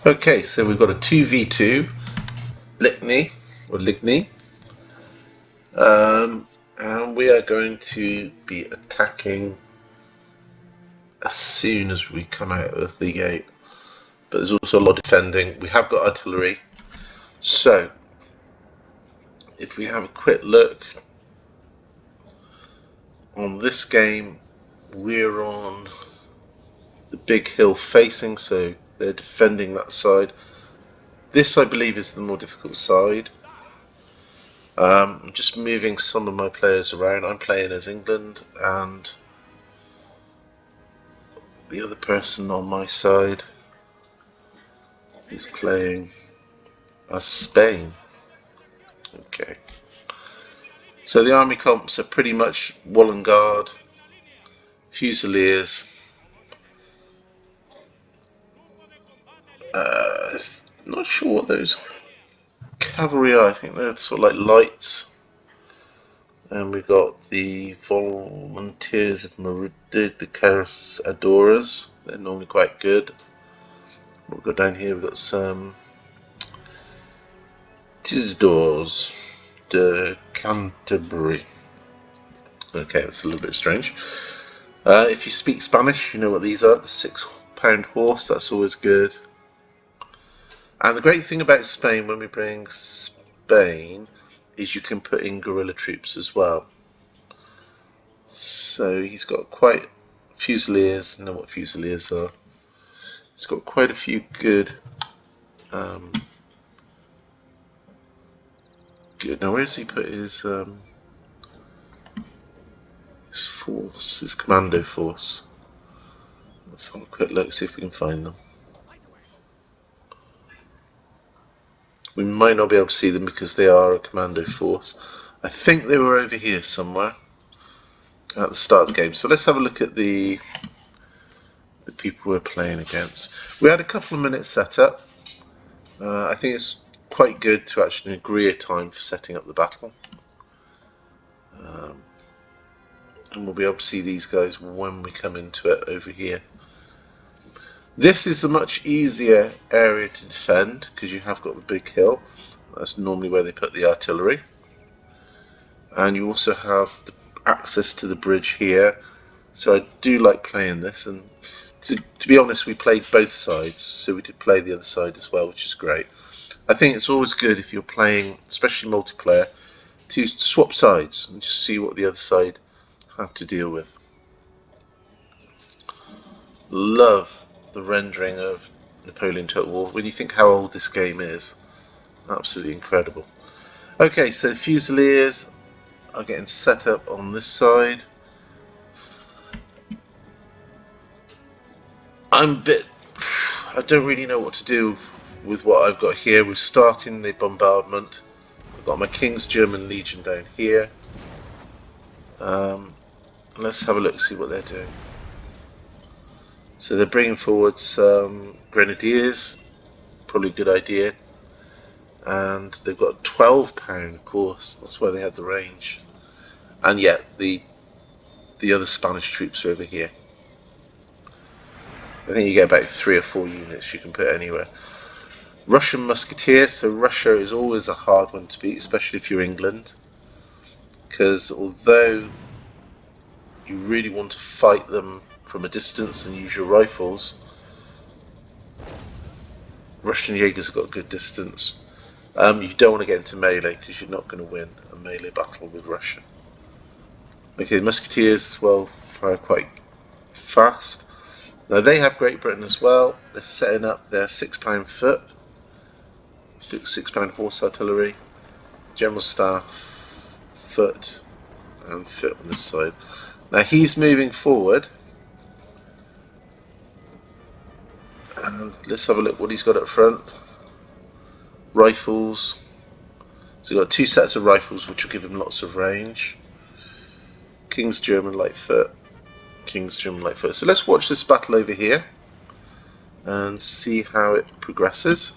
Okay, so we've got a 2v2 Ligny, and we are going to be attacking as soon as we come out of the gate. But there's also a lot of defending. We have got artillery, so if we have a quick look on this game, we're on the big hill facing, so they're defending that side. This, I believe, is the more difficult side. I'm just moving some of my players around. I'm playing as England, and the other person on my side is playing as Spain. Okay. So the army comps are pretty much wall and guard, fusiliers. Not sure what those cavalry are. I think they're sort of like lights. And we've got the volunteers of Madrid, the Carasadoras. They're normally quite good. We'll go down here. We've got some Tisdors de Canterbury. Okay, that's a little bit strange. If you speak Spanish, you know what these are. The £6 horse, that's always good. And the great thing about Spain, when we bring Spain, is you can put in guerrilla troops as well. So he's got quite fusiliers. I know what fusiliers are. He's got quite a few good. Good. Now, where has he put his force, his commando force? Let's have a quick look, see if we can find them. We might not be able to see them because they are a commando force. I think they were over here somewhere at the start of the game. So let's have a look at the people we're playing against. We had a couple of minutes set up. I think it's quite good to actually agree a time for setting up the battle. And we'll be able to see these guys when we come into it over here. This is a much easier area to defend because you have got the big hill. That's normally where they put the artillery. And you also have the access to the bridge here. So I do like playing this, and to be honest, we played both sides, so we did play the other side as well, which is great. I think it's always good if you're playing, especially multiplayer, to swap sides and just see what the other side have to deal with. Love the rendering of Napoleon Total War. When you think how old this game is, absolutely incredible. Okay, so fusiliers are getting set up on this side. I don't really know what to do with what I've got here. We're starting the bombardment. I've got my King's German Legion down here. Let's have a look, see what they're doing. So they're bringing forward some grenadiers, probably a good idea. And they've got a £12, of course. That's why they had the range. And yet the other Spanish troops are over here. I think you get about 3 or 4 units you can put anywhere. Russian musketeers. So Russia is always a hard one to beat, especially if you're England, because although you really want to fight them from a distance and use your rifles, Russian Jaegers have got good distance. You don't want to get into melee because you're not going to win a melee battle with Russia. Okay, musketeers as well fire quite fast. Now they have Great Britain as well. They're setting up their £6 foot, £6 horse artillery, general staff, foot, and foot on this side. Now he's moving forward, and let's have a look what he's got up front. Rifles. So we've got 2 sets of rifles which will give him lots of range. King's German light foot, King's German light foot. So let's watch this battle over here and see how it progresses.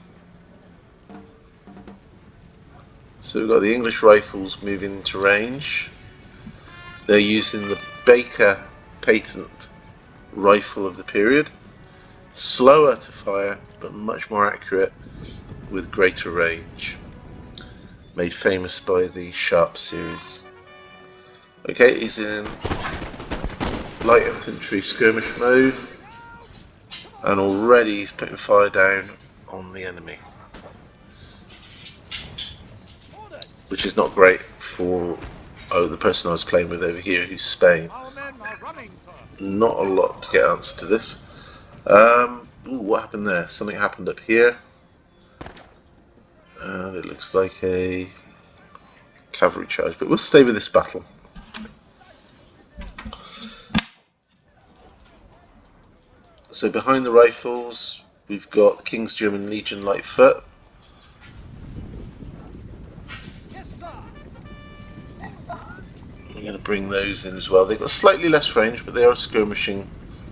So we've got the English rifles moving into range. They're using the Baker patent rifle of the period. Slower to fire, but much more accurate with greater range. Made famous by the Sharp series. Okay, he's in light infantry skirmish mode, and already he's putting fire down on the enemy, which is not great for the person I was playing with over here, who's Spain. Not a lot to get answer to this. Ooh, what happened there? Something happened up here, and it looks like a cavalry charge, but we'll stay with this battle. So behind the rifles we've got the King's German Legion Light Foot. I'm going to bring those in as well. They've got slightly less range, but they are skirmishing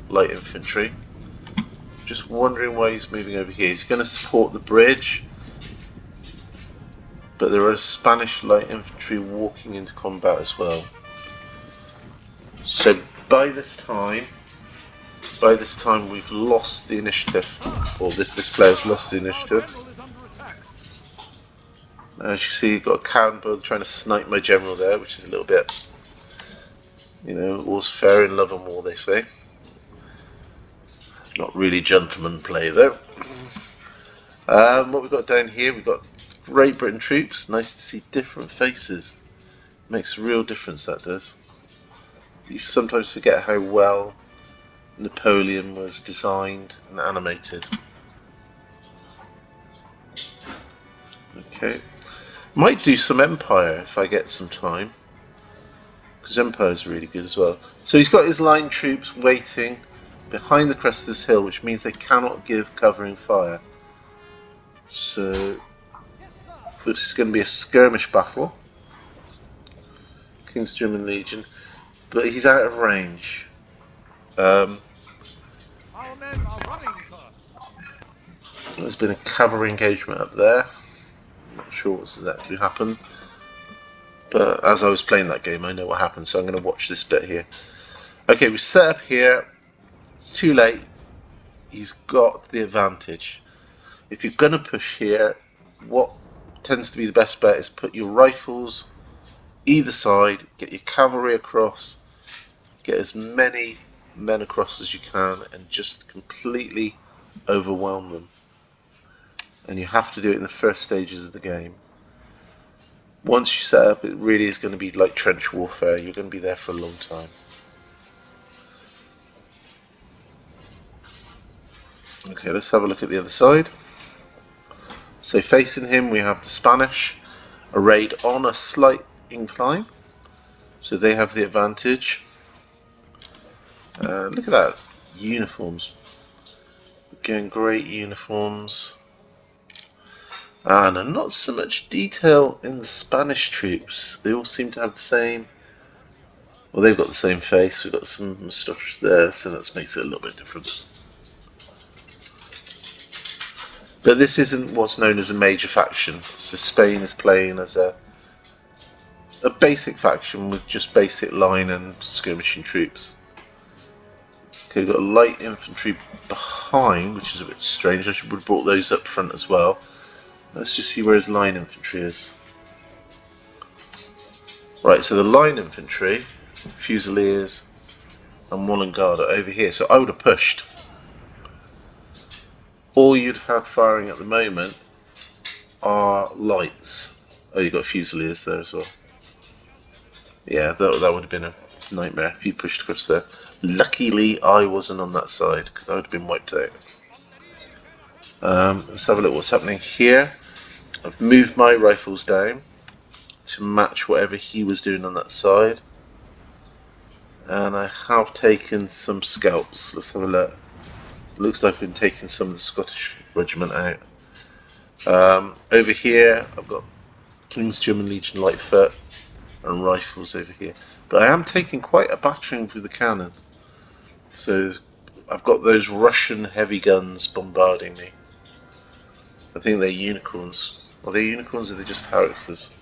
light infantry. Just wondering why he's moving over here. He's going to support the bridge, but there are Spanish light infantry walking into combat as well. So by this time we've lost the initiative, or this player's lost the initiative. As you see, you've got a cannonball trying to snipe my general there, which is a little bit, you know, all's fair in love and war, they say. Not really gentleman play though. What we've got down here, we've got Great Britain troops. Nice to see different faces. Makes a real difference, that does. You sometimes forget how well Napoleon was designed and animated. Okay. Might do some Empire if I get some time, because Empire is really good as well. So he's got his line troops waiting behind the crest of this hill, which means they cannot give covering fire. So this is going to be a skirmish battle. King's German Legion, but he's out of range. There's been a cavalry engagement up there. Not sure what's exactly happened, but as I was playing that game, I know what happened, so I'm going to watch this bit here. Okay, we set up here. It's too late. He's got the advantage. If you're going to push here, what tends to be the best bet is put your rifles either side, get your cavalry across, get as many men across as you can, and just completely overwhelm them. And you have to do it in the first stages of the game. Once you set up, it really is going to be like trench warfare. You're going to be there for a long time. Okay, let's have a look at the other side. So facing him we have the Spanish, arrayed on a slight incline, so they have the advantage. Look at that, uniforms. Again, great uniforms. And not so much detail in the Spanish troops. They all seem to have the same, well, they've got the same face. We've got some moustache there, so that makes it a little bit different. But this isn't what's known as a major faction. So Spain is playing as a basic faction with just basic line and skirmishing troops. Okay, we've got light infantry behind, which is a bit strange. I should have brought those up front as well. Let's just see where his line infantry is. Right, so the line infantry, Fusiliers and Wallengarde are over here. So I would have pushed. All you'd have had firing at the moment are lights. Oh, you've got Fusiliers there as well. Yeah, that would have been a nightmare if you pushed across there. Luckily, I wasn't on that side, because I would have been wiped out. Let's have a look what's happening here. I've moved my rifles down to match whatever he was doing on that side. And I have taken some scalps. Let's have a look. Looks like I've been taking some of the Scottish regiment out. Over here I've got King's German Legion Light Foot and rifles over here. But I am taking quite a battering with the cannon. So I've got those Russian heavy guns bombarding me. I think they're unicorns. Are they unicorns or are they just howitzers?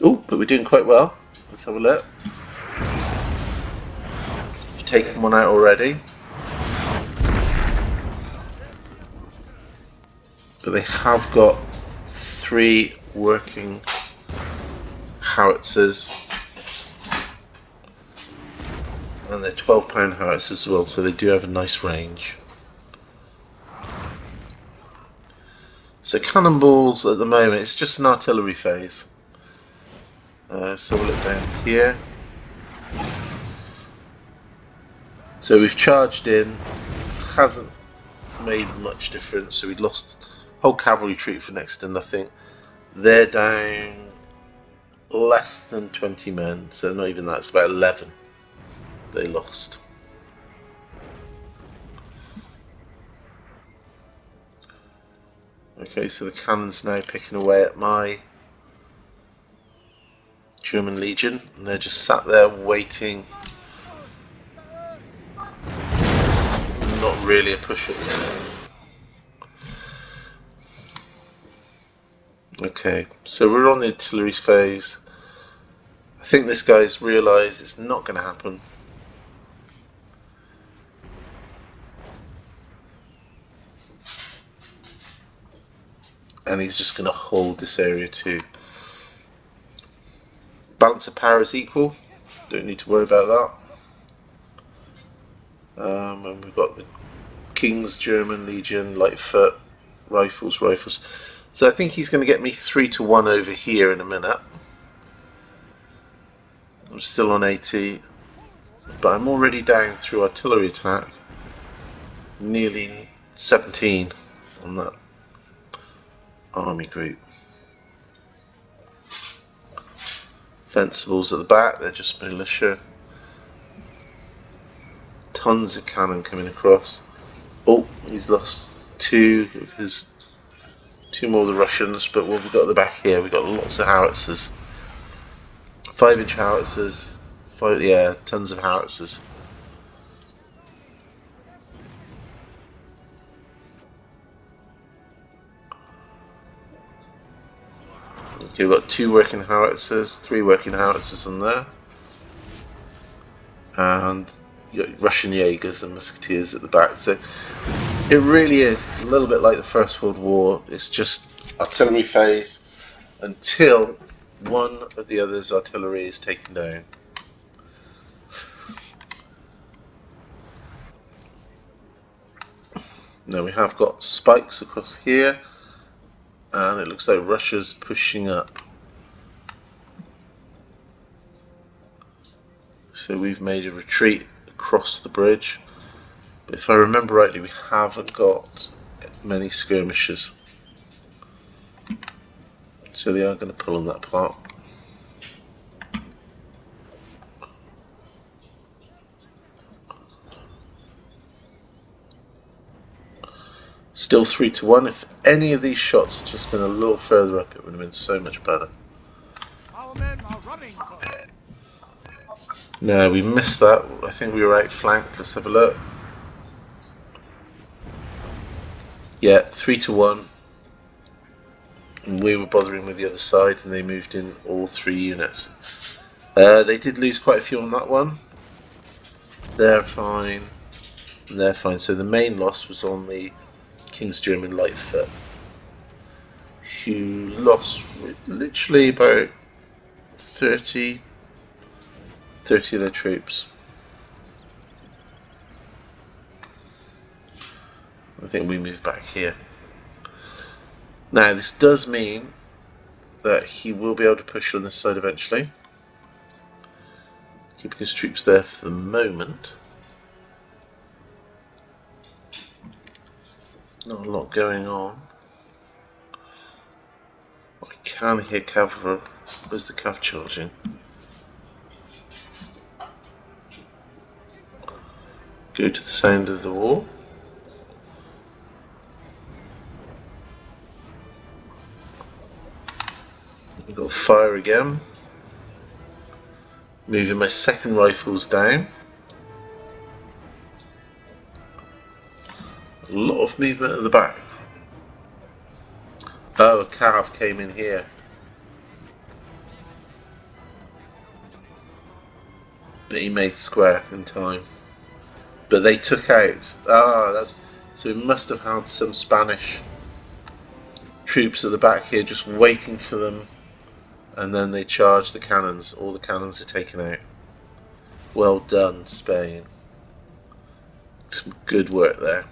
Oh, but we're doing quite well. Let's have a look. We've taken one out already. but they have got 3 working howitzers, and they're 12-pound howitzers as well, so they do have a nice range. So cannonballs at the moment, it's just an artillery phase. So we'll look down here. So we've charged in, hasn't made much difference, so we'd lost whole cavalry troop for next to nothing. They're down less than 20 men, so not even that, it's about 11 they lost. Okay, so the cannon's now picking away at my German Legion, and they're just sat there waiting. Not really a push at this time. Okay, so we're on the artillery phase. I think this guy's realised it's not going to happen. And he's just going to hold this area too. Balance of power is equal. Don't need to worry about that. And we've got the King's German Legion, light foot, rifles. So I think he's going to get me 3-1 over here in a minute. I'm still on 80, but I'm already down through artillery attack. Nearly 17 on that army group. Fencibles at the back, they're just militia. Tons of cannon coming across. Oh, he's lost 2 of his 2 more of the Russians, but what we've got at the back here, we've got lots of howitzers. 5-inch howitzers, tons of howitzers. Okay, we've got 2 working howitzers, 3 working howitzers on there. And you got Russian Jaegers and Musketeers at the back. So it really is a little bit like the First World War. It's just artillery phase until one of the other's artillery is taken down. Now we have got spikes across here, and it looks like Russia's pushing up. So we've made a retreat across the bridge, but if I remember rightly, we haven't got many skirmishers, so they are going to pull on that part. Still 3-1. If any of these shots had just been a little further up, it would have been so much better. Our men are running for it. No, we missed that. I think we were outflanked. Let's have a look. Yeah, 3-1. And we were bothering with the other side, and they moved in all 3 units. They did lose quite a few on that one. They're fine. They're fine. So the main loss was on the King's German light foot, who lost literally about 30 of their troops. I think we move back here. Now this does mean that he will be able to push on this side eventually, keeping his troops there for the moment. Not a lot going on. I can hear cavalry. Where's the cav charging? Go to the sound of the war. We've got fire again. Moving my second rifles down. A lot of movement at the back. Oh, a cav came in here. But he made square in time. But they took out. Ah, that's so. We must have had some Spanish troops at the back here just waiting for them, and then they charge the cannons. All the cannons are taken out. Well done, Spain. Some good work there.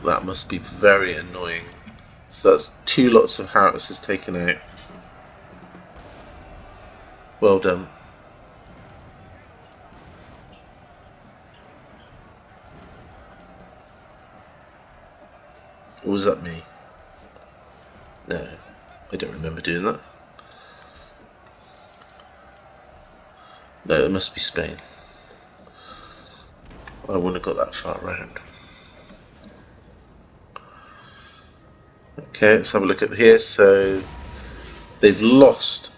That must be very annoying. So that's 2 lots of howitzers taken out. Well done. Or was that me? No, I don't remember doing that. No, it must be Spain. I wouldn't have got that far around. Okay, let's have a look at here. So they've lost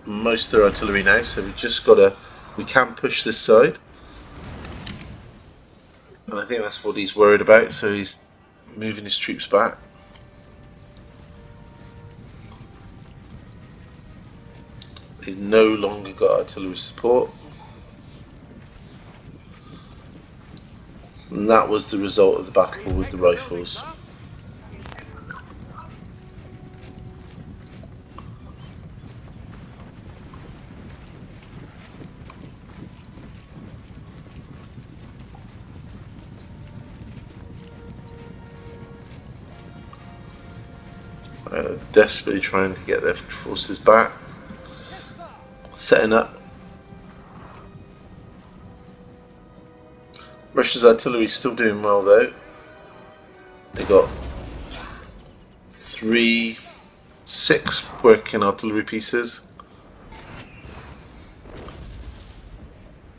most of their artillery now, so we've just got to, we can push this side, and I think that's what he's worried about, so he's moving his troops back. They've no longer got artillery support, and that was the result of the battle with the rifles. Desperately trying to get their forces back, setting up. Russia's artillery is still doing well though. They got 6 working artillery pieces.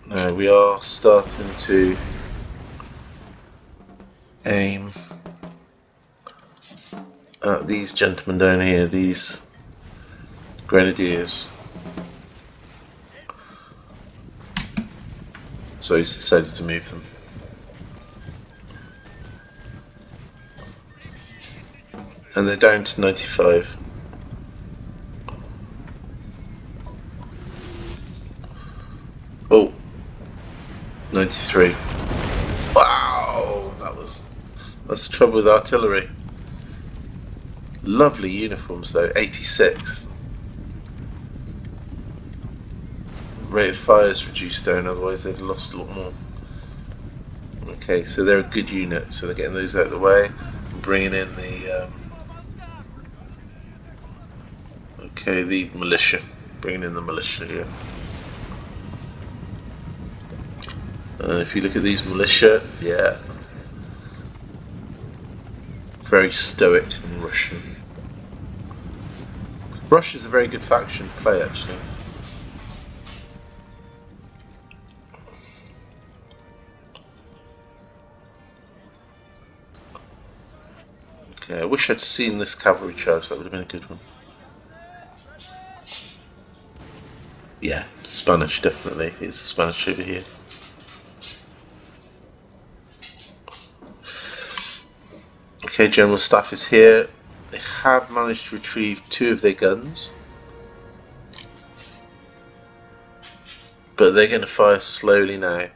Now we are starting to aim at these gentlemen down here, these grenadiers. So he's decided to move them. And they're down to 95. Oh, 93. Wow, that's the trouble with artillery. Lovely uniforms though, 86. Rate of fire is reduced down, otherwise they'd have lost a lot more. Okay, so they're a good unit, so they're getting those out of the way and bringing in the okay, the militia. Bringing in the militia here. If you look at these militia, yeah, very stoic and Russian. Russia's a very good faction to play actually. Okay, I wish I'd seen this cavalry charge, that would have been a good one. Yeah, Spanish definitely. It's Spanish over here. Okay, General Staff is here. They have managed to retrieve 2 of their guns, but they're going to fire slowly now,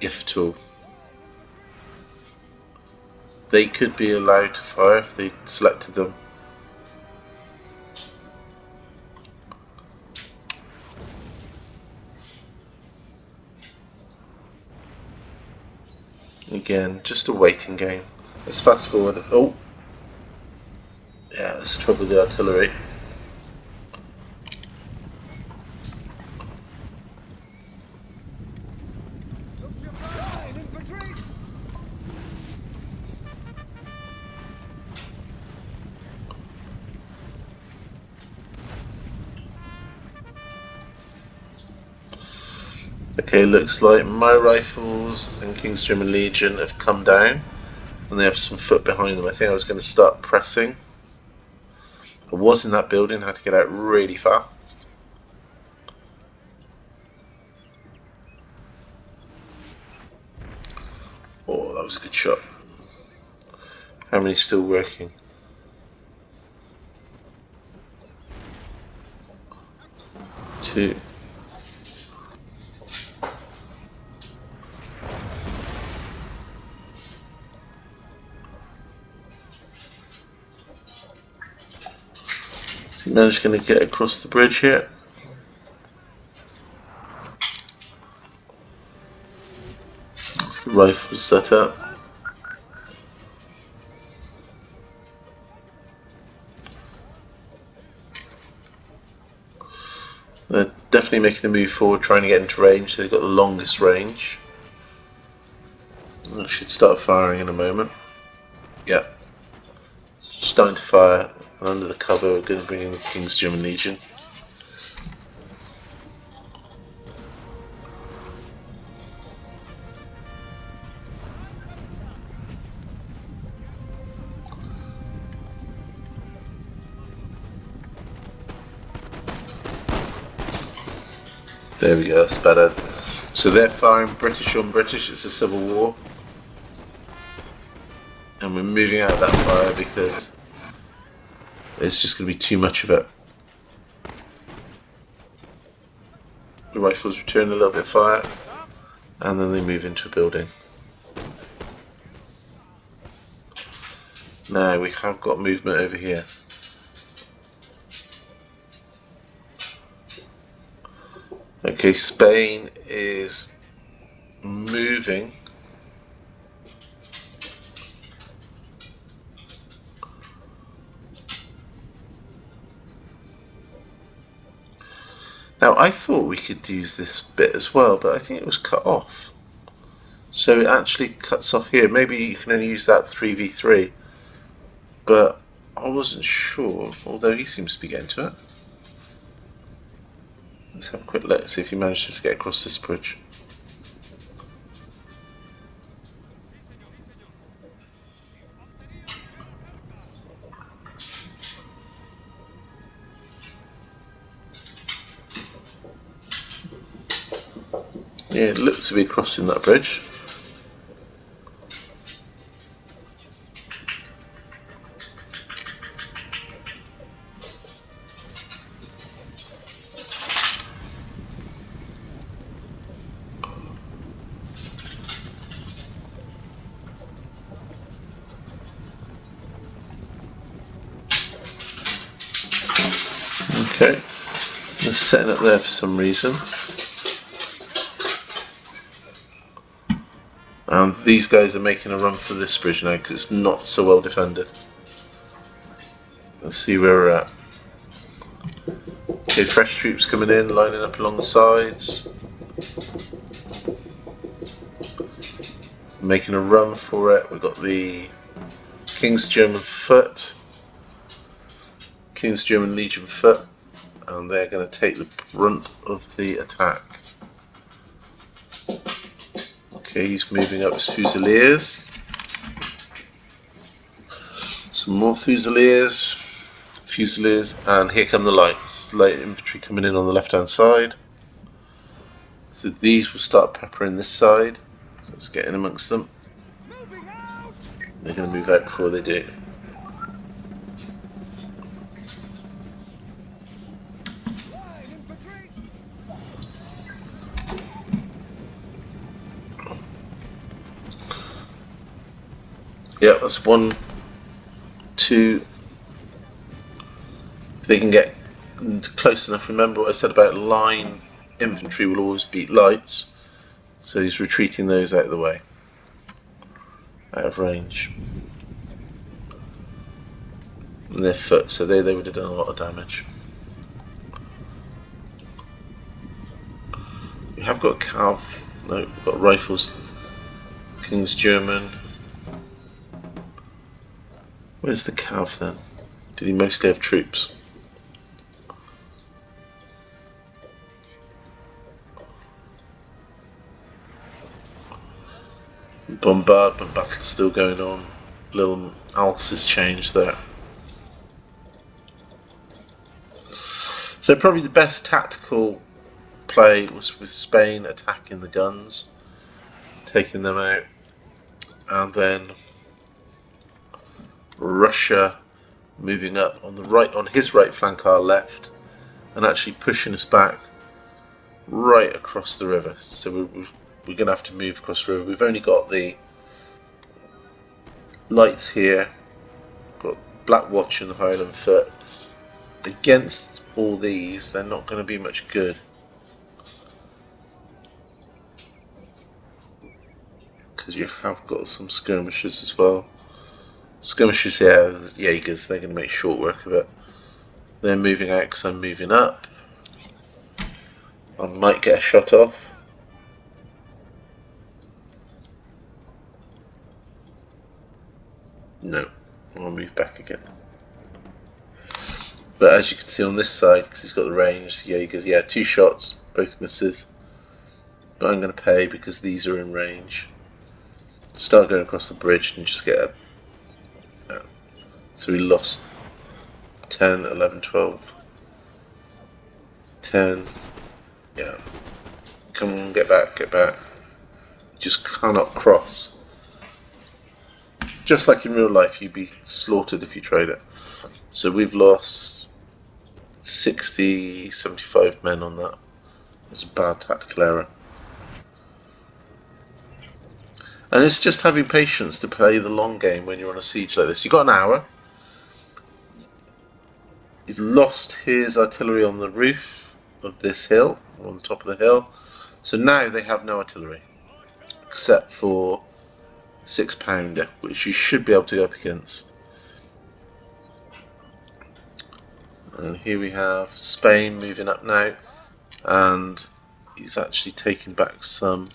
if at all. They could be allowed to fire if they selected them. Again, just a waiting game. Let's fast forward. Oh! Yeah, that's the trouble with the artillery. Okay, looks like my rifles and King's German Legion have come down and they have some foot behind them. I think I was going to start pressing. I was in that building, had to get out really fast. Oh, that was a good shot. How many still working? Two. He managed to get across the bridge here. That's the rifles set up. They're definitely making a move forward, trying to get into range. So they've got the longest range. I should start firing in a moment. Yep. Starting to fire. And under the cover, we're going to bring in the King's German Legion. There we go, that's better. So they're firing British on British, it's a civil war. And we're moving out of that fire because it's just going to be too much of it. The rifles return a little bit of fire, and then they move into a building. Now we have got movement over here. Okay, Spain is moving. Now I thought we could use this bit as well, but I think it was cut off. So it actually cuts off here. Maybe you can only use that 3v3, but I wasn't sure, although he seems to be getting to it. Let's have a quick look, see if he manages to get across this bridge. Yeah, it looks to be crossing that bridge. Okay, they're setting up there for some reason. And these guys are making a run for this bridge now because it's not so well defended. Let's see where we're at. Okay, fresh troops coming in, lining up along the sides. Making a run for it. We've got the King's German Foot, King's German Legion Foot, and they're going to take the brunt of the attack. Okay, he's moving up his Fusiliers. Some more Fusiliers, and here come the lights. Light infantry coming in on the left hand side. So these will start peppering this side. So let's get in amongst them. They're going to move out before they do. Yeah, that's 1, 2. If they can get close enough, remember what I said about line infantry will always beat lights. So he's retreating those out of the way, out of range. And their foot, so they would have done a lot of damage. We have got cav, no, we've got rifles. King's German. Where's the cav then? Did he mostly have troops? Bombardment battle still going on. Little Alsace change there. So probably the best tactical play was with Spain attacking the guns, taking them out, and then Russia moving up on the right, on his right flank, our left, and actually pushing us back right across the river. So we're going to have to move across the river. We've only got the lights here, got Black Watch and the Highland Foot, against all these, they're not going to be much good. Because you have got some skirmishers as well. Skirmishers, yeah, the Jaegers, they're going to make short work of it. They're moving out because I'm moving up. I might get a shot off. No, I'll move back again. But as you can see on this side, because he's got the range, Jaegers, yeah, 2 shots, both misses. But I'm going to pay because these are in range. Start going across the bridge and just get a... So we lost 10, 11, 12, 10. Yeah. Come on, get back, get back. You just cannot cross. Just like in real life, you'd be slaughtered if you tried it. So we've lost 60, 75 men on that. It was a bad tactical error. And it's just having patience to play the long game when you're on a siege like this. You've got an hour. He's lost his artillery on the roof of this hill, on the top of the hill. So now they have no artillery, except for 6-pounder, which you should be able to go up against. And here we have Spain moving up now, and he's actually taken back some.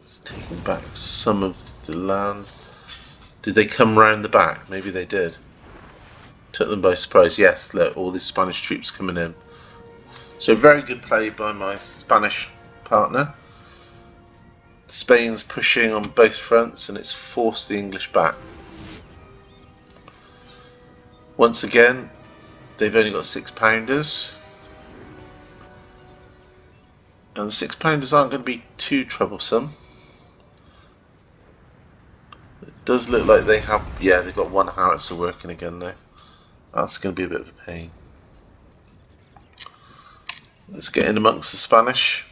He's taken back some of the land. Did they come round the back? Maybe they did. Took them by surprise. Yes, look, all these Spanish troops coming in. So very good play by my Spanish partner. Spain's pushing on both fronts and it's forced the English back. Once again, they've only got 6-pounders. And the 6-pounders aren't going to be too troublesome. It does look like they have, yeah, they've got 1 howitzer working again now. That's going to be a bit of a pain. Let's get in amongst the Spanish.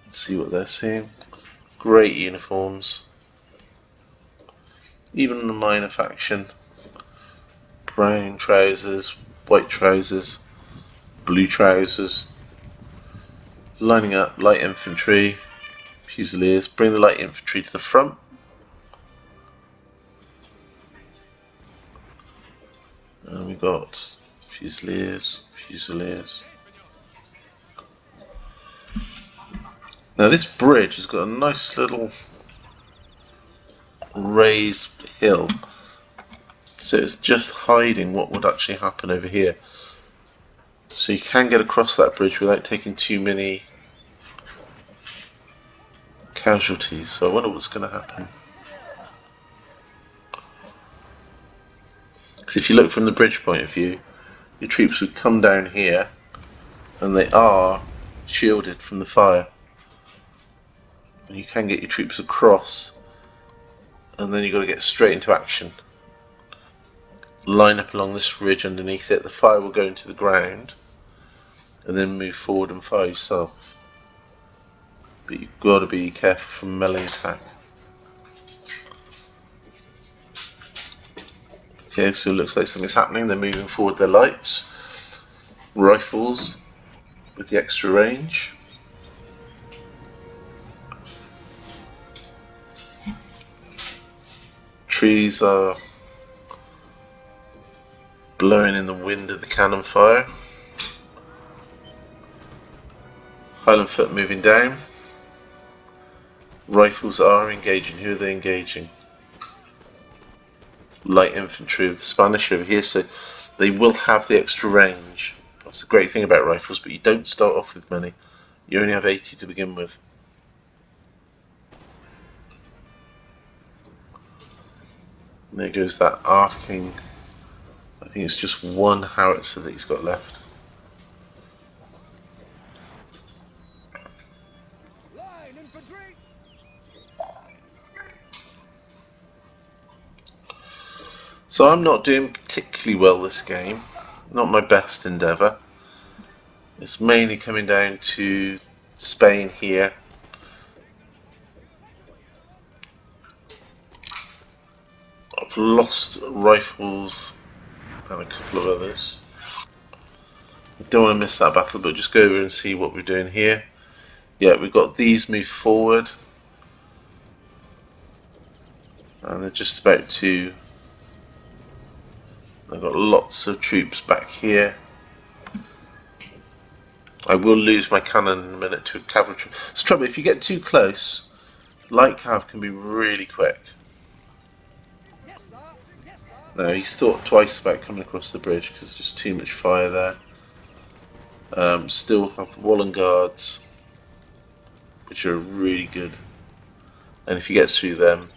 Let's see what they're seeing. Great uniforms. Even the minor faction. Brown trousers, white trousers, blue trousers. Lining up, light infantry, fusiliers. Bring the light infantry to the front. And we got fusiliers, fusiliers. Now this bridge has got a nice little raised hill, so it's just hiding what would actually happen over here. So you can get across that bridge without taking too many casualties. So I wonder what's going to happen. Because if you look from the bridge point of view, your troops would come down here, and they are shielded from the fire. And you can get your troops across, and then you've got to get straight into action. Line up along this ridge underneath it, the fire will go into the ground, and then move forward and fire yourself. But you've got to be careful from melee attack. Okay, so it looks like something's happening. They're moving forward their lights. Rifles with the extra range. Trees are blowing in the wind of the cannon fire. Highland foot moving down. Rifles are engaging. Who are they engaging? Light infantry of the Spanish over here, so they will have the extra range. That's the great thing about rifles, but you don't start off with many. You only have 80 to begin with. There goes that arcing. I think it's just 1 howitzer that he's got left. Line infantry. So I'm not doing particularly well this game. Not my best endeavour. It's mainly coming down to Spain here. I've lost rifles and a couple of others. I don't want to miss that battle, but just go over and see what we're doing here. Yeah, we've got these move forward. And they're just about to... I've got lots of troops back here. I will lose my cannon in a minute to a cavalry. It's trouble, if you get too close, light cav can be really quick. Yes, sir. Yes, sir. No, he's thought twice about coming across the bridge because there's just too much fire there. Still have Wallen Guards, which are really good. And if you get through them,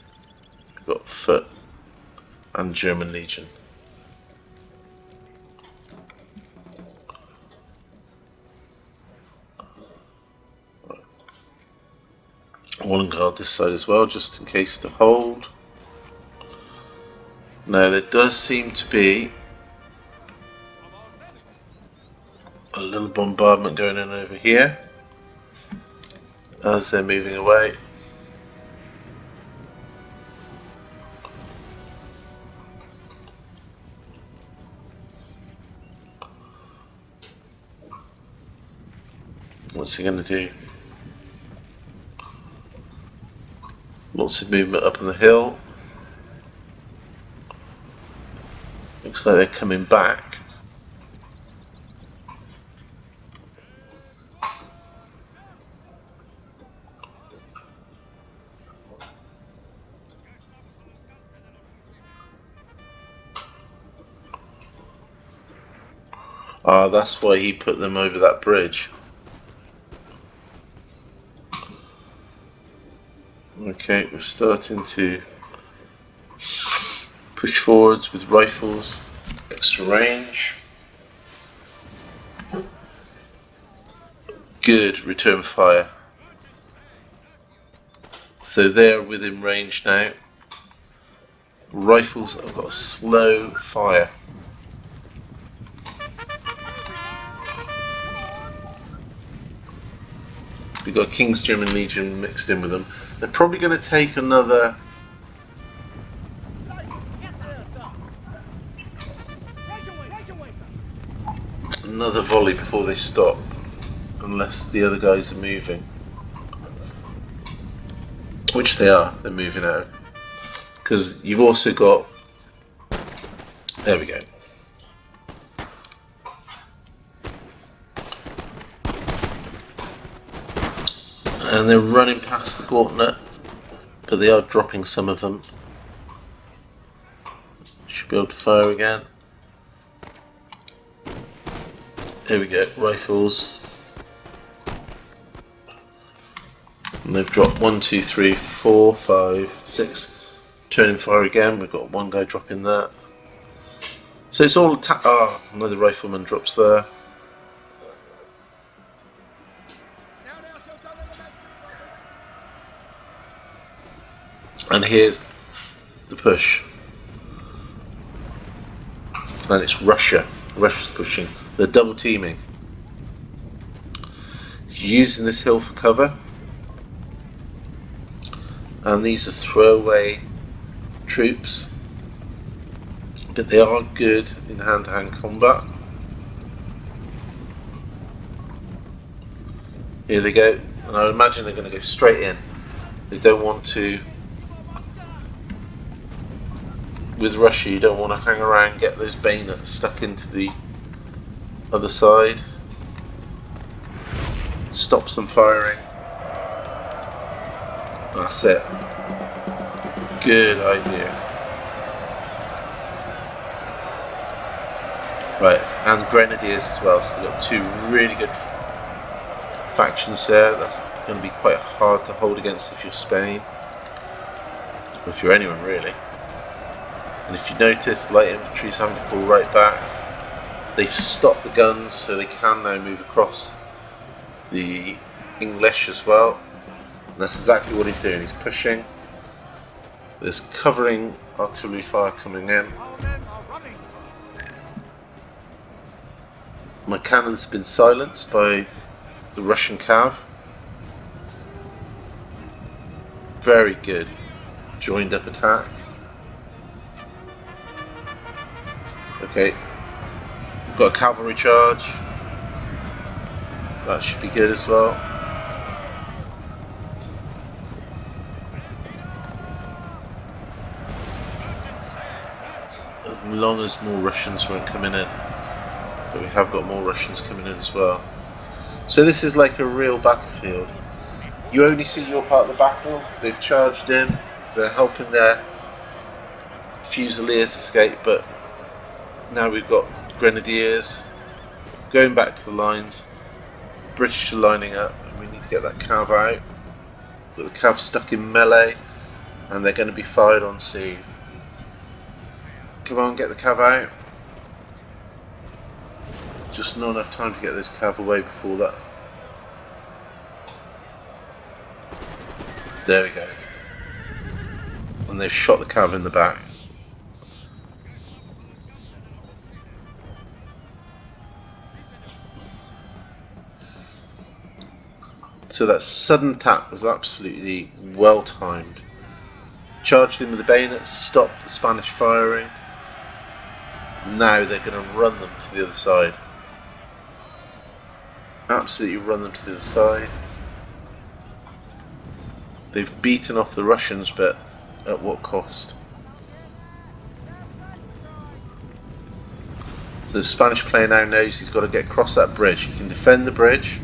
you've got Foot and German Legion. Wallen Guard this side as well, just in case to hold. Now there does seem to be a little bombardment going on over here as they're moving away. What's he going to do? Lots of movement up on the hill. Looks like they're coming back. Ah, that's why he put them over that bridge. Okay, we're starting to push forwards with rifles, extra range. Good return fire. So they're within range now. Rifles have got a slow fire. We've got King's German Legion mixed in with them. They're probably going to take another volley before they stop, unless the other guys are moving, which they are. They're moving out because you've also got. There we go. And they're running past the gauntlet, but they are dropping some of them. Should be able to fire again. Here we go, rifles. And they've dropped 1, 2, 3, 4, 5, 6. Turning fire again, we've got one guy dropping that. So it's all another rifleman drops there. And here's the push. And it's Russia. Russia's pushing. They're double teaming. Using this hill for cover. And these are throwaway troops. But they are good in hand-to-hand combat. Here they go. And I imagine they're going to go straight in. They don't want to... With Russia, you don't want to hang around and get those bayonets stuck into the other side. Stops them firing. That's it. Good idea. Right, and Grenadiers as well, so they've got two really good factions there. That's going to be quite hard to hold against if you're Spain. Or if you're anyone really. And if you notice, the light infantry is having to pull right back. They've stopped the guns, so they can now move across the English as well. And that's exactly what he's doing. He's pushing. There's covering artillery fire coming in. My cannon's been silenced by the Russian cav. Very good joined up attack. Okay, we've got a cavalry charge. That should be good as well. As long as more Russians weren't coming in. But we have got more Russians coming in as well. So this is like a real battlefield. You only see your part of the battle. They've charged in. They're helping their Fusiliers escape, but now we've got Grenadiers going back to the lines. British are lining up, and we need to get that cav out. Got the cav stuck in melee, and they're going to be fired on scene. Come on, get the cav out. Just not enough time to get those cav away before that. There we go. And they've shot the cav in the back. So that sudden attack was absolutely well timed. Charged in with the bayonets, stopped the Spanish firing. Now they're going to run them to the other side. Absolutely run them to the other side. They've beaten off the Russians, but at what cost? So the Spanish player now knows he's got to get across that bridge. He can defend the bridge,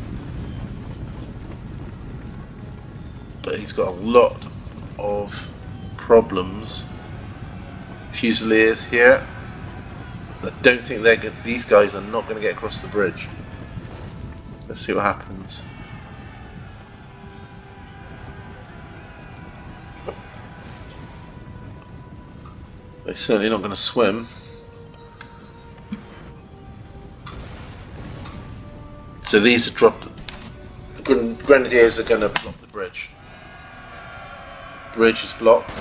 but he's got a lot of problems. Fusiliers here. I don't think they're good. These guys are not going to get across the bridge. Let's see what happens. They're certainly not going to swim. So these are dropped. The Grenadiers are going to block the bridge. Bridge is blocked.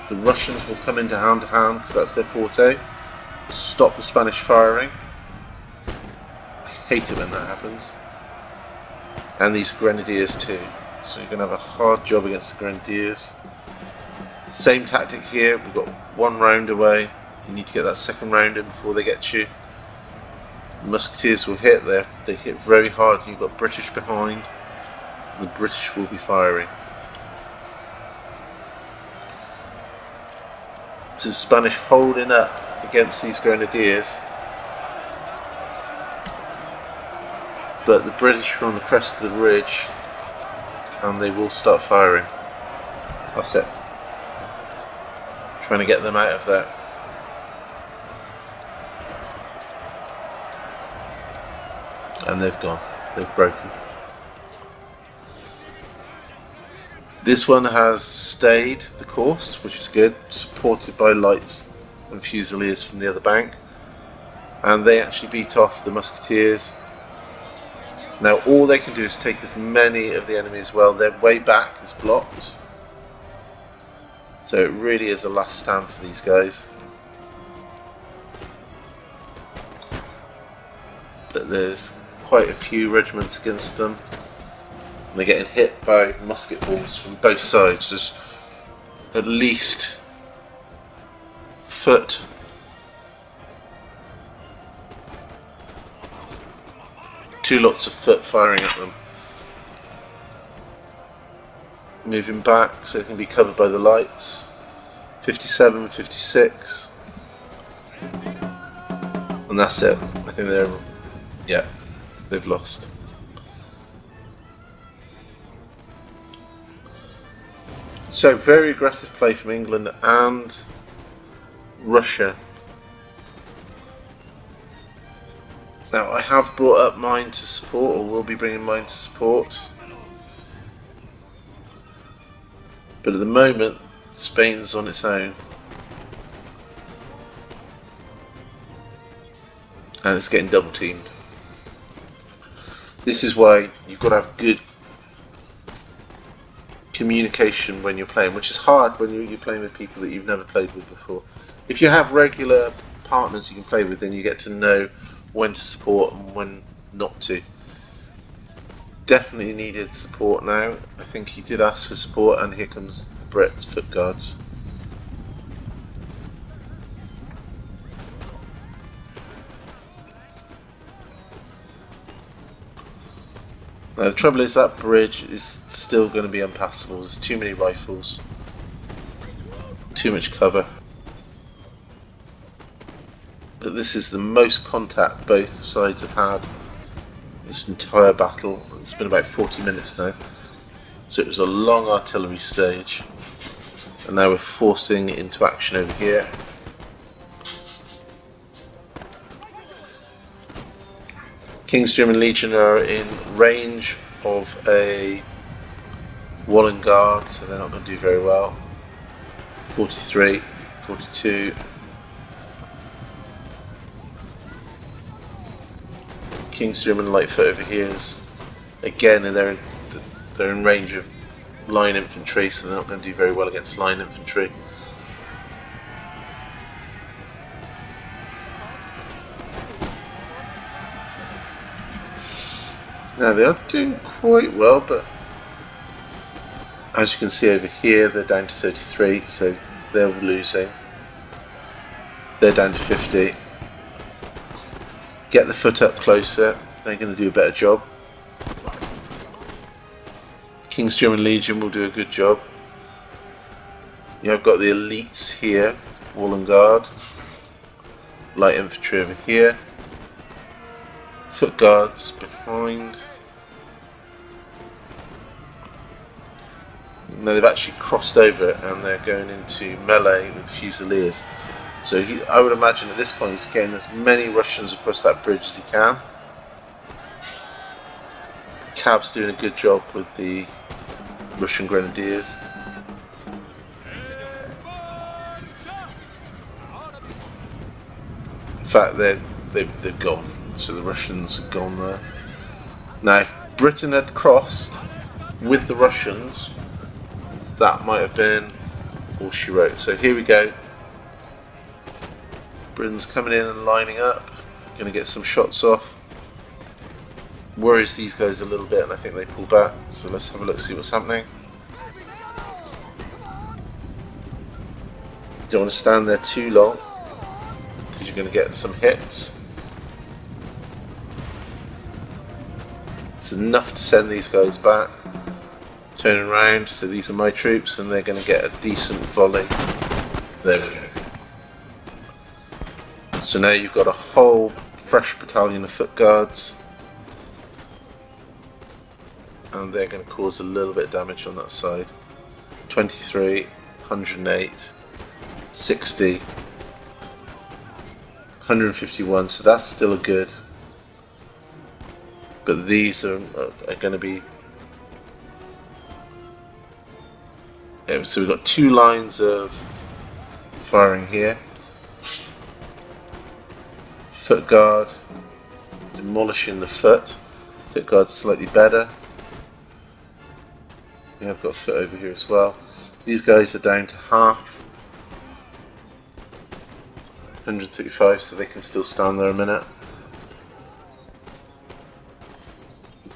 The Russians will come into hand to hand because that's their forte. Stop the Spanish firing. I hate it when that happens. And these Grenadiers too. So you're going to have a hard job against the Grenadiers. Same tactic here. We've got one round away. You need to get that second round in before they get you. Musketeers will hit there. They hit very hard. You've got British behind. The British will be firing. So the Spanish holding up against these Grenadiers. But the British are on the crest of the ridge and they will start firing. That's it. Trying to get them out of there. And they've gone. They've broken. This one has stayed the course, which is good, supported by lights and Fusiliers from the other bank. And they actually beat off the Musketeers. Now all they can do is take as many of the enemy as well. Their way back is blocked. So it really is a last stand for these guys. But there's quite a few regiments against them. And they're getting hit by musket balls from both sides. There's at least foot. Two lots of foot firing at them. Moving back so they can be covered by the lights. 57, 56. And that's it. I think they're, yeah, they've lost. So very aggressive play from England and Russia. Now I have brought up mine to support, or will be bringing mine to support. But at the moment, Spain's on its own. And it's getting double teamed. This is why you've got to have good communication when you're playing, which is hard when you're playing with people that you've never played with before. If you have regular partners you can play with, then you get to know when to support and when not to. Definitely needed support now. I think he did ask for support, and here comes the Brits foot guards. Now the trouble is that bridge is still going to be impassable. There's too many rifles, too much cover. But this is the most contact both sides have had this entire battle. It's been about 40 minutes now. So it was a long artillery stage. And now we're forcing into action over here. King's German Legion are in range of a wall and guard, so they're not going to do very well. 43, 42. King's German Lightfoot over here is again, and they're in range of line infantry, so they're not going to do very well against line infantry. Now they are doing quite well, but as you can see over here, they're down to 33, so they're losing. They're down to 50. Get the foot up closer, they're going to do a better job. King's German Legion will do a good job. You have got the elites here, wall and guard, light infantry over here, foot guards behind. Now they've actually crossed over and they're going into melee with Fusiliers. So I would imagine at this point he's getting as many Russians across that bridge as he can. Cav's doing a good job with the Russian Grenadiers. In fact, they've gone. So the Russians have gone there. Now, if Britain had crossed with the Russians, that might have been all she wrote. So here we go. Britain's coming in and lining up. Going to get some shots off. Worries these guys a little bit, and I think they pull back. So let's have a look, see what's happening. Don't want to stand there too long because you're going to get some hits. It's enough to send these guys back. Turning around, so these are my troops, and they're going to get a decent volley. There we go. So now you've got a whole fresh battalion of foot guards, and they're going to cause a little bit of damage on that side. 23, 108, 60, 151, so that's still a good. But these are going to be... Yeah, so we've got two lines of firing here. Foot guard demolishing the foot. Foot guard's slightly better. We have got foot over here as well. These guys are down to half. 135, so they can still stand there a minute.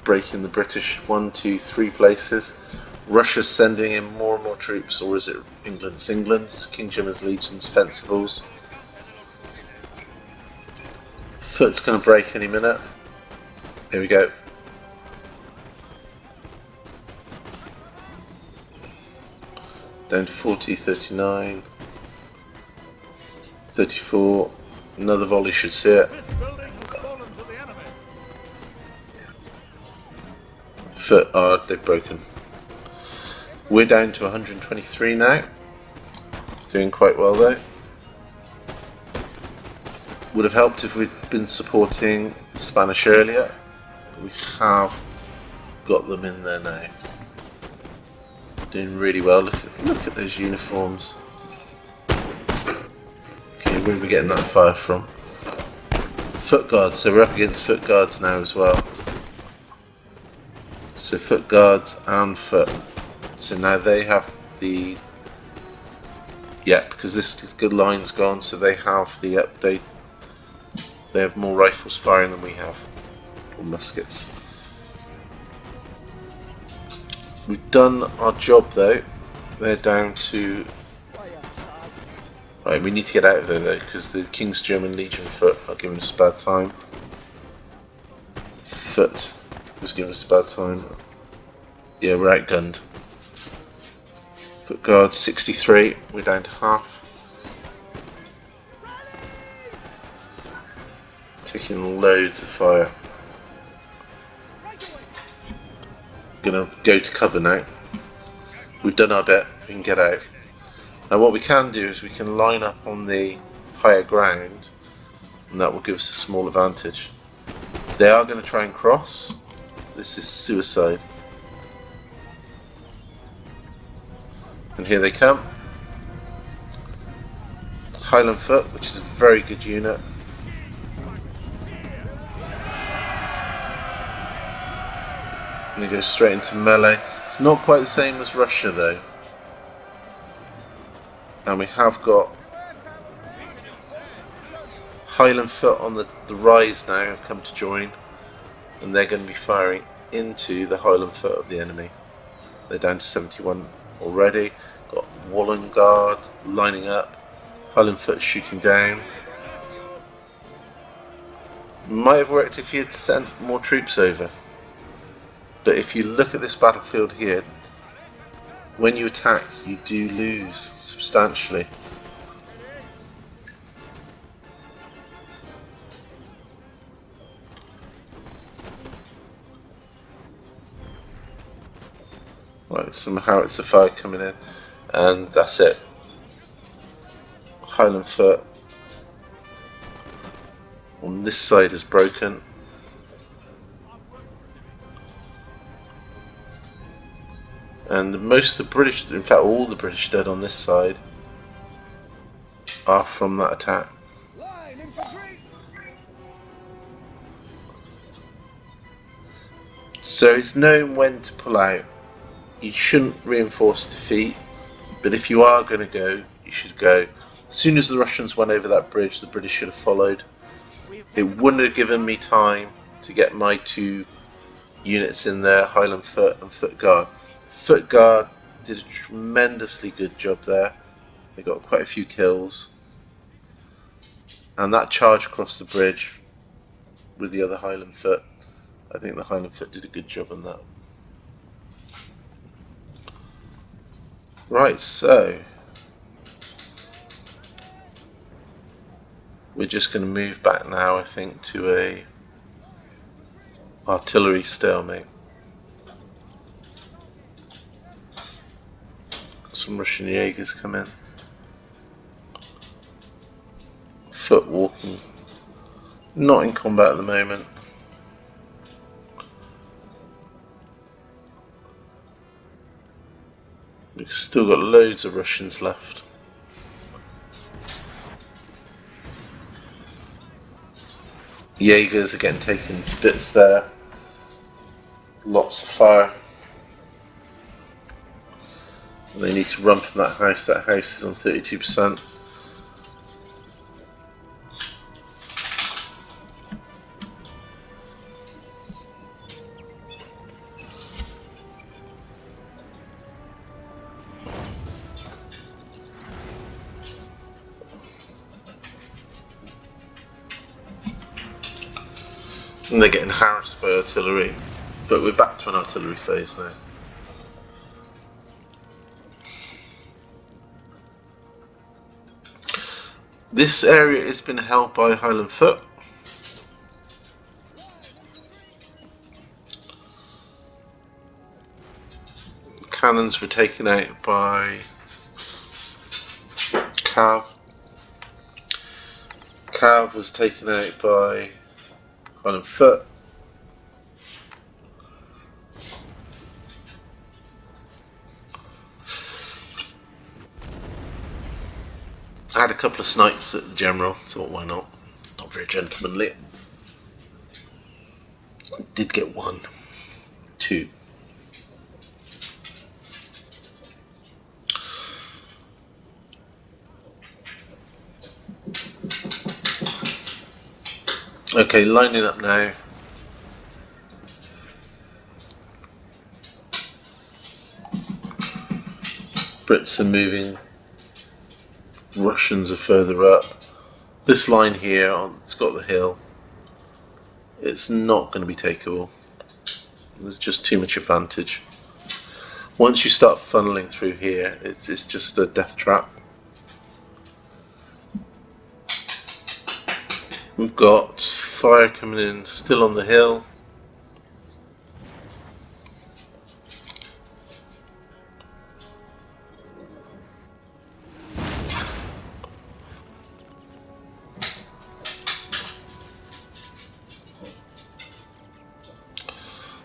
Breaking the British 1, 2, 3 places. Russia's sending in more and more troops, or is it England? It's England's, King James Legion's, Fencibles. Foot's going to break any minute. Here we go. Down to 40, 39, 34. Another volley should see it. Foot, they've broken. We're down to 123 now. Doing quite well though. Would have helped if we'd been supporting the Spanish earlier. But we have got them in there now. Doing really well. Look at those uniforms. Okay, where are we getting that fire from? Foot guards. So we're up against foot guards now as well. So foot guards and foot. So now they have the, yeah, because this good line's gone, so they have the update. They have more rifles firing than we have, or muskets. We've done our job though. They're down to, right, we need to get out of there though, because the King's German Legion foot are giving us a bad time. Foot, Who's giving us a bad time? Yeah, we're outgunned. Foot guard 63, we're down to half. Taking loads of fire. Gonna go to cover now. We've done our bit, we can get out. Now what we can do is we can line up on the higher ground, and that will give us a small advantage. They are going to try and cross. This is suicide. And here they come. Highland Foot, which is a very good unit. And they go straight into melee. It's not quite the same as Russia though. And we have got Highland Foot on the rise now, have come to join. And they're going to be firing into the Highland Foot of the enemy. They're down to 71 already. Got Wallen Guard lining up. Highland Foot shooting down. Might have worked if he had sent more troops over. But if you look at this battlefield here, when you attack, you do lose substantially. Right, some howitzer fire coming in, and that's it. Highland Foot on this side is broken. And most of the British, in fact all the British dead on this side, are from that attack. Line infantry. So it's known when to pull out. You shouldn't reinforce defeat, but if you are going to go, you should go. As soon as the Russians went over that bridge, the British should have followed. It wouldn't have given me time to get my two units in there, Highland Foot and Foot Guard. Foot Guard did a tremendously good job there. They got quite a few kills. And that charge across the bridge with the other Highland Foot, I think the Highland Foot did a good job on that. Right, so we're just going to move back now, I think, to a artillery stalemate. Some Russian Jaegers come in. Foot walking, not in combat at the moment. We've still got loads of Russians left. Jaegers are getting taken to bits there. Lots of fire. They need to run from that house. That house is on 32%. And they're getting harassed by artillery, but we're back to an artillery phase now. This area has been held by Highland Foot. Cannons were taken out by Cav. Cav was taken out by Highland Foot. I had a couple of snipes at the general, thought why not? Not very gentlemanly. I did get one, two. Okay, lining up now. Brits are moving. Russians are further up. This line here, it's got the hill. It's not going to be takeable. There's just too much advantage. Once you start funneling through here, it's just a death trap. We've got fire coming in still on the hill.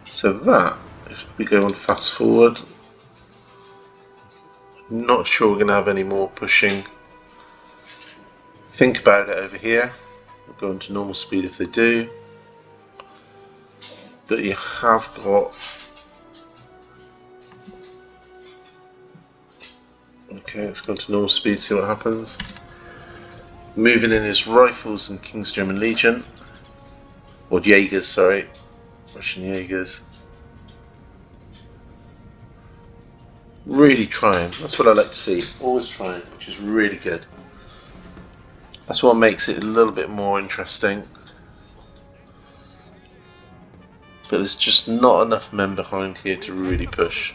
So that, if we go on fast forward, not sure we're going to have any more pushing. Think about it over here. We'll go into normal speed if they do. But you have got... Okay, let's go into normal speed, see what happens. Moving in his rifles and King's German Legion. Or Jaegers, sorry. Russian Jaegers. Really trying. That's what I like to see. Always trying, which is really good. That's what makes it a little bit more interesting. But there's just not enough men behind here to really push.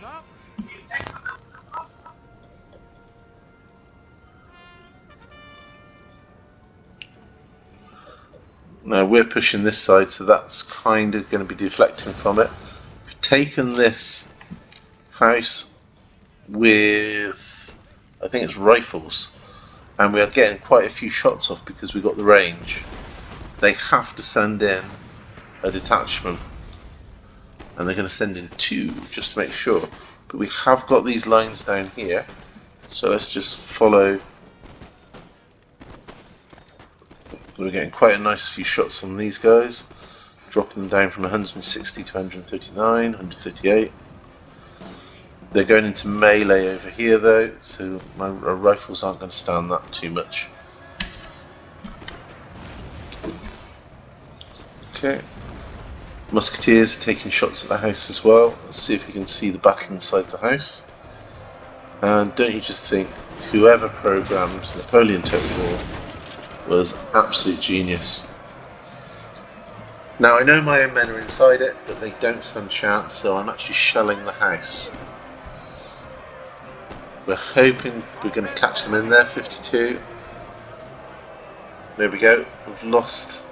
Now we're pushing this side, so that's kind of going to be deflecting from it. We've taken this house with, I think it's rifles, and we are getting quite a few shots off because we've got the range. They have to send in a detachment, and they're going to send in 2 just to make sure. But we have got these lines down here, so let's just follow. We're getting quite a nice few shots on these guys, dropping them down from 160 to 139, 138. They're going into melee over here though, so our rifles aren't going to stand that too much. Okay. Musketeers are taking shots at the house as well. Let's see if we can see the battle inside the house. And don't you just think whoever programmed Napoleon Total War was absolute genius. Now I know my own men are inside it, but they don't stand a chance, so I'm actually shelling the house. We're hoping we're going to catch them in there. 52. There we go. We've lost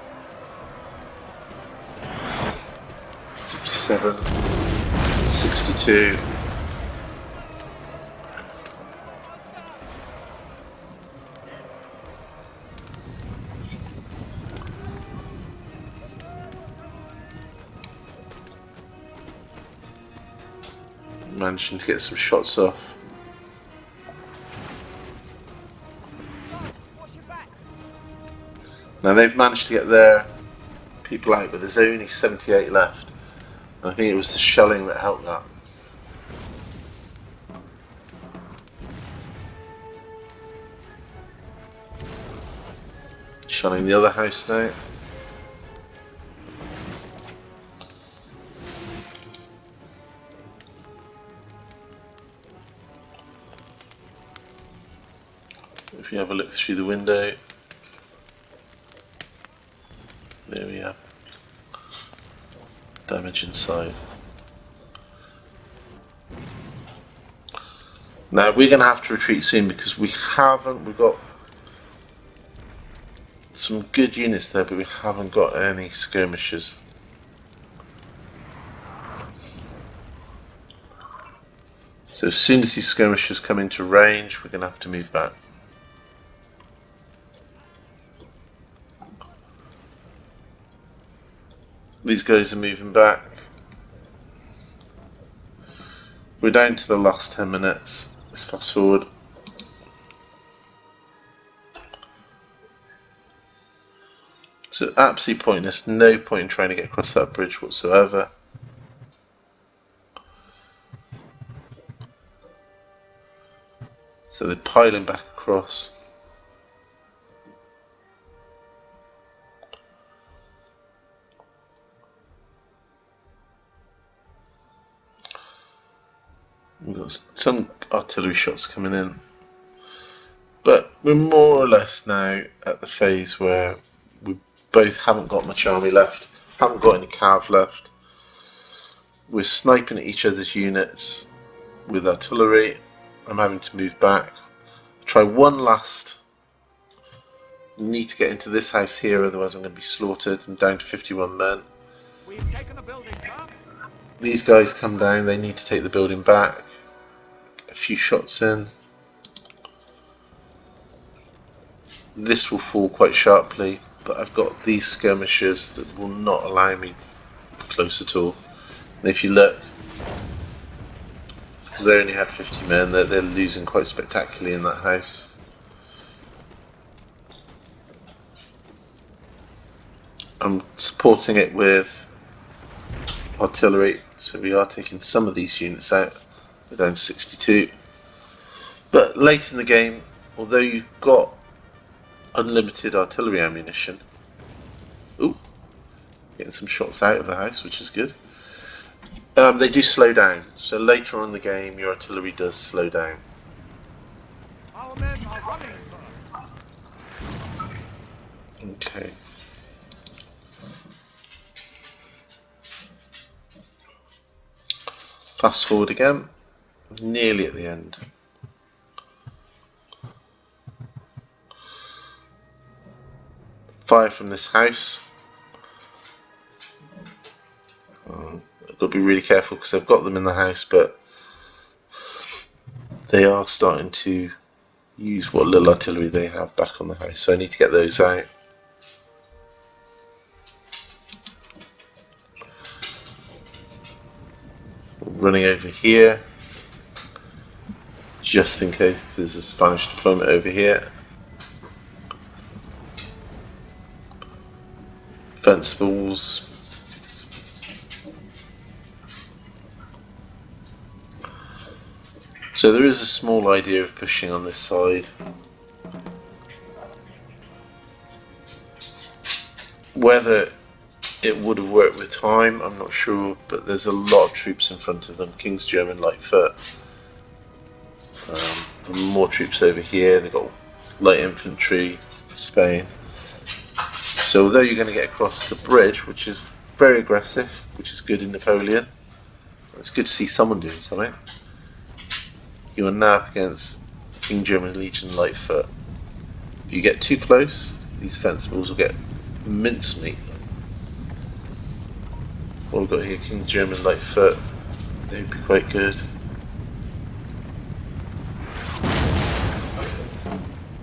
57, 62. Managing to get some shots off. Now they've managed to get their people out, but there's only 78 left. And I think it was the shelling that helped that. Shelling the other house now. If you have a look through the window, there we are. Damage inside. Now we're going to have to retreat soon because we've got some good units there, but we haven't got any skirmishers. So as soon as these skirmishers come into range, we're going to have to move back. These guys are moving back. We're down to the last 10 minutes. Let's fast forward. So absolutely pointless, no point in trying to get across that bridge whatsoever. So they're piling back across. We've got some artillery shots coming in. But we're more or less now at the phase where we both haven't got much army left, haven't got any cav left. We're sniping at each other's units with artillery. I'm having to move back. Try one last. Need to get into this house here, otherwise I'm going to be slaughtered. I'm down to 51 men. We've taken a building, sir. These guys come down, they need to take the building back. A few shots in. This will fall quite sharply, but I've got these skirmishers that will not allow me close at all. And if you look, because they only had 50 men, they're losing quite spectacularly in that house. I'm supporting it with artillery, so we are taking some of these units out. They're down to 62. But late in the game, although you've got unlimited artillery ammunition, ooh, getting some shots out of the house, which is good. They do slow down, so later on in the game your artillery does slow down. Our men are running, sir. Okay. Fast forward again, nearly at the end. Fire from this house. I've got to be really careful because I've got them in the house, but they are starting to use what little artillery they have back on the house, so I need to get those out. Running over here, just in case there's a Spanish deployment over here. Fence walls. So there is a small idea of pushing on this side. Whether it would have worked with time, I'm not sure, but there's a lot of troops in front of them. King's German Light Foot. And more troops over here. They've got light infantry, Spain. So although you're going to get across the bridge, which is very aggressive, which is good in Napoleon, it's good to see someone doing something. You are now up against King German Legion Light Foot. If you get too close, these fence balls will get mincemeat. What we've got here, King German Light Foot, they would be quite good.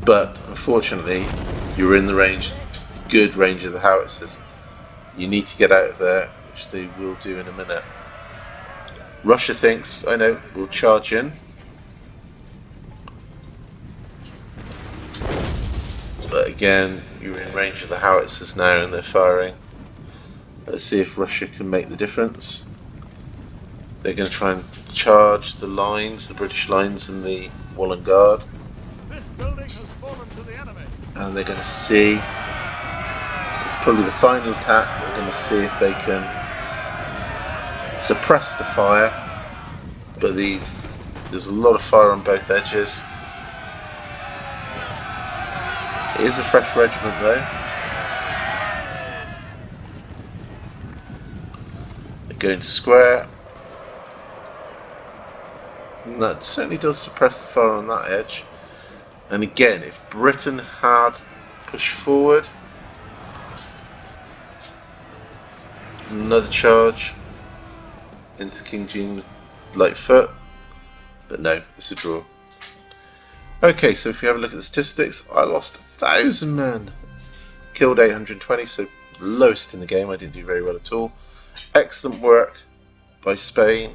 But unfortunately, you're in the range, good range of the howitzers. You need to get out of there, which they will do in a minute. Russia thinks, I know, we'll charge in. But again, you're in range of the howitzers now and they're firing. Let's see if Russia can make the difference. They're going to try and charge the lines, the British lines and the wall and guard. This building has fallen to the enemy. And they're going to see, it's probably the final attack, they're going to see if they can suppress the fire. But there's a lot of fire on both edges. It is a fresh regiment though. They're going to square. And that certainly does suppress the fire on that edge. And again, if Britain had pushed forward, another charge into King Jean Light Foot, but no, it's a draw. Okay, so if you have a look at the statistics, I lost 1,000 men, killed 820, so lowest in the game. I didn't do very well at all. Excellent work by Spain.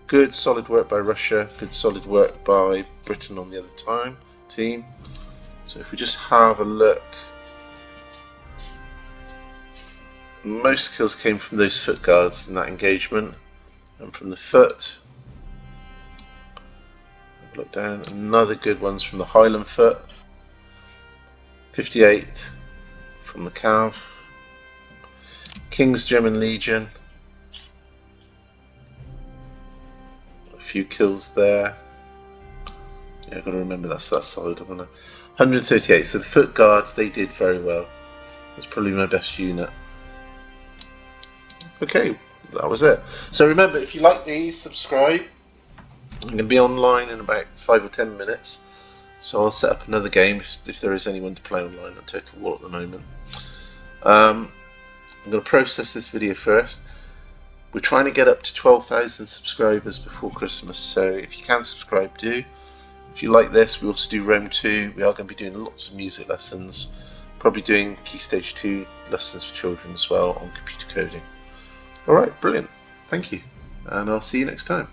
Good solid work by Russia. Good solid work by Britain on the other team. So if we just have a look, most kills came from those foot guards in that engagement, and from the foot. Look down, another good ones from the Highland Foot, 58 from the Cav, King's German Legion, a few kills there. Yeah, I've got to remember that's that side, haven't I? 138, so the Foot Guards, they did very well. That's probably my best unit. Okay, that was it. So remember, if you like these, subscribe. I'm going to be online in about 5 or 10 minutes. So I'll set up another game if there is anyone to play online on Total War at the moment. I'm going to process this video first. We're trying to get up to 12,000 subscribers before Christmas, so if you can subscribe, do. If you like this, we also do Rome 2. We are going to be doing lots of music lessons, probably doing Key Stage 2 lessons for children as well on computer coding. Alright, brilliant. Thank you, and I'll see you next time.